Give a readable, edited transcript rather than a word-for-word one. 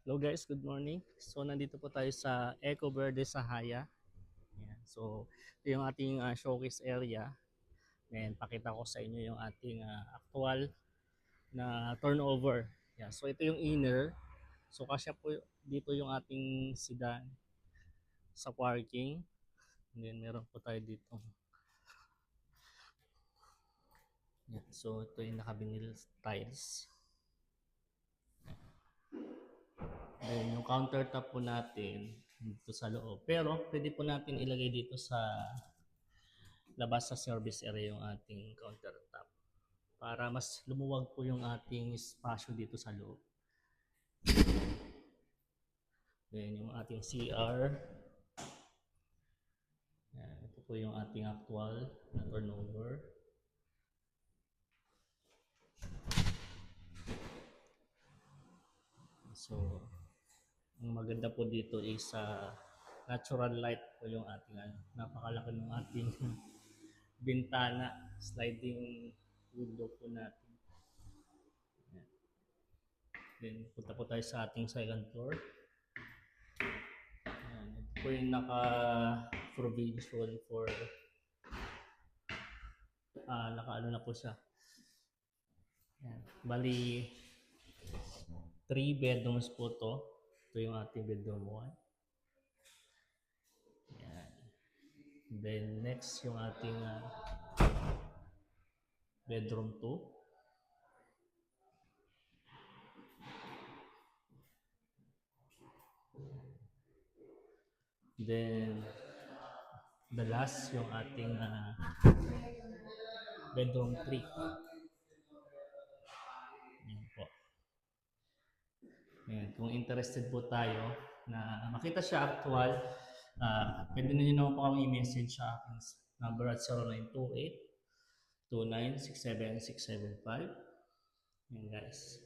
Hello guys, good morning. So nandito po tayo sa Eco Verde Sahaya. Ayan. So ito yung ating showcase area. And pakita ko sa inyo yung ating actual na turnover. Yeah, so ito yung inner. So kasya po dito yung ating sedan sa parking. And then meron po tayo dito. Yeah, so ito yung naka-vinyl tiles. Then yung countertop po natin dito sa loob. Pero pwede po natin ilagay dito sa labas sa service area yung ating countertop para mas lumuwag po yung ating espasyo dito sa loob. Then yung ating CR. Yan, ito po yung ating actual na turnover. So, ang maganda po dito is natural light po yung ating napakalaki ng ating bintana, sliding window po natin. Yan. Then punta po tayo sa ating second floor. Yan, ito po yung naka-provision for naka-ano na po siya. Yan. Bali, 3 bedrooms po to. Ito yung ating bedroom 1. Yan. Then next yung ating bedroom 2. Then the last yung ating bedroom 3. Yan po. Yan. Kung interested po tayo na makita siya actual, pwede na nyo naman po kami i-message sa akin number at 0928 2967 675. Yan guys.